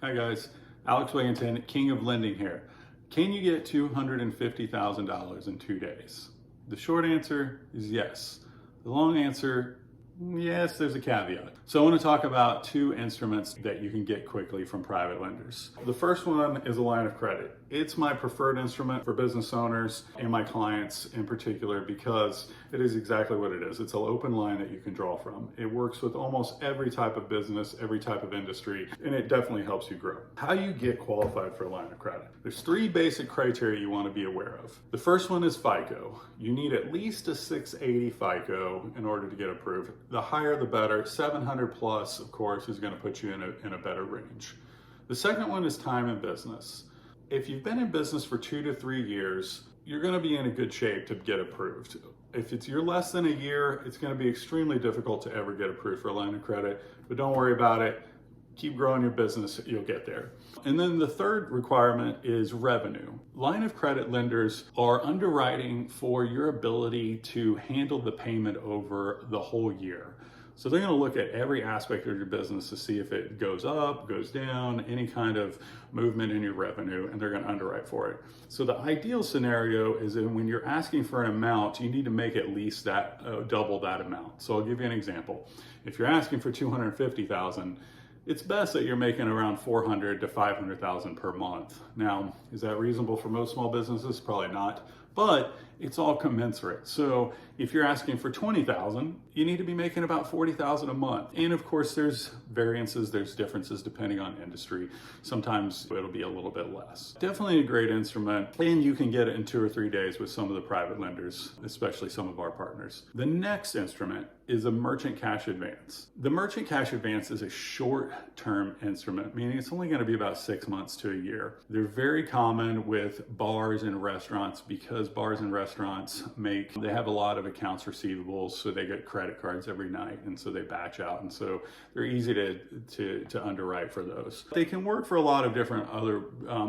Hi guys, Alex Wigginton, King of Lending here. Can you get $250,000 in 2 days? The short answer is yes. The long answer, yes, there's a caveat. So I want to talk about two instruments that you can get quickly from private lenders. The first one is a line of credit. It's my preferred instrument for business owners and my clients in particular because it is exactly what it is. It's an open line that you can draw from. It works with almost every type of business, every type of industry, and it definitely helps you grow. How you get qualified for a line of credit? There's three basic criteria you want to be aware of. The first one is FICO. You need at least a 680 FICO in order to get approved. The higher the better. 700 plus, of course, is going to put you in a better range. The second one is time in business. If you've been in business for 2 to 3 years, you're going to be in a good shape to get approved. If you're less than a year, it's going to be extremely difficult to ever get approved for a line of credit, but don't worry about it. Keep growing your business, you'll get there. And then the third requirement is revenue. Line of credit lenders are underwriting for your ability to handle the payment over the whole year. So they're going to look at every aspect of your business to see if it goes up, goes down, any kind of movement in your revenue, and they're going to underwrite for it. So the ideal scenario is that when you're asking for an amount, you need to make at least that double that amount. So I'll give you an example. If you're asking for $250,000, it's best that you're making around $400,000 to $500,000 per month. Now, is that reasonable for most small businesses? Probably not, but it's all commensurate. So if you're asking for $20,000, you need to be making about $40,000 a month. And of course, there's variances, there's differences depending on industry. Sometimes it'll be a little bit less. Definitely a great instrument, and you can get it in 2 or 3 days with some of the private lenders, especially some of our partners. The next instrument is a merchant cash advance. The merchant cash advance is a short-term instrument, meaning it's only going to be about 6 months to a year. They're very common with bars and restaurants because bars and restaurants they have a lot of accounts receivables, so they get credit cards every night, and so they batch out, and so they're easy to underwrite for those. They can work for a lot of different other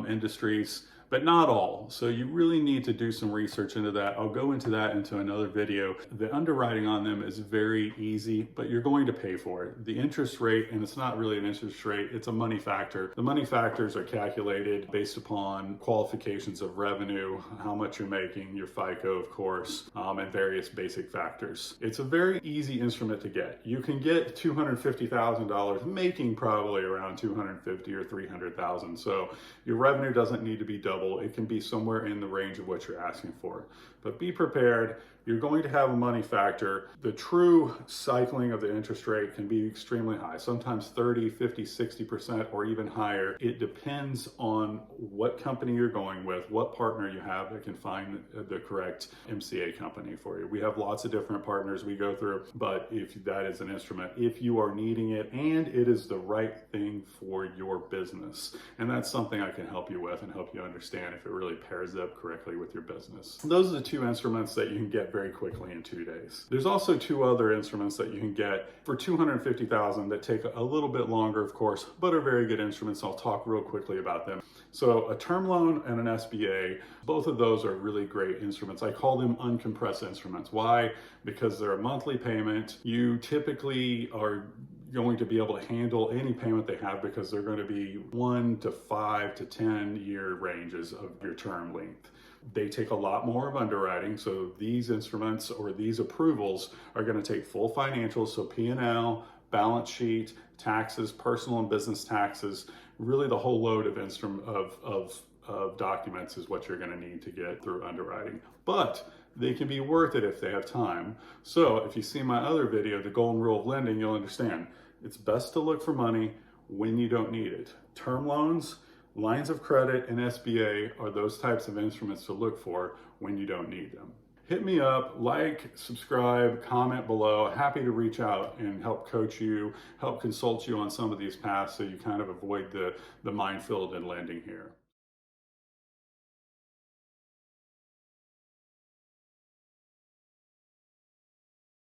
industries, but not all. So you really need to do some research into that. I'll go into that into another video. The underwriting on them is very easy, but you're going to pay for it. The interest rate, and it's not really an interest rate, it's a money factor. The money factors are calculated based upon qualifications of revenue, how much you're making, your FICO, of course, and various basic factors. It's a very easy instrument to get. You can get $250,000 making probably around $250,000 or $300,000. So your revenue doesn't need to be double. It can be somewhere in the range of what you're asking for. But be prepared. You're going to have a money factor. The true cycling of the interest rate can be extremely high, sometimes 30, 50, 60% or even higher. It depends on what company you're going with, what partner you have that can find the correct MCA company for you. We have lots of different partners we go through, but if that is an instrument, if you are needing it and it is the right thing for your business, and that's something I can help you with and help you understand if it really pairs up correctly with your business. Those are the two instruments that you can get very quickly in 2 days. There's also two other instruments that you can get for $250,000 that take a little bit longer, of course, but are very good instruments. I'll talk real quickly about them. So a term loan and an SBA, both of those are really great instruments. I call them uncompressed instruments. Why? Because they're a monthly payment. You typically are going to be able to handle any payment they have because they're going to be 1 to 5 to 10 year ranges of your term length. They take a lot more of underwriting, so these instruments or these approvals are going to take full financials, so P&L, balance sheet, taxes, personal and business taxes, really the whole load of documents is what you're going to need to get through underwriting. But they can be worth it if they have time. So if you see my other video, the golden rule of lending, you'll understand it's best to look for money when you don't need it. Term loans, lines of credit, and SBA are those types of instruments to look for when you don't need them. Hit me up, like, subscribe, comment below. Happy to reach out and help coach you, help consult you on some of these paths so you kind of avoid the minefield in lending here.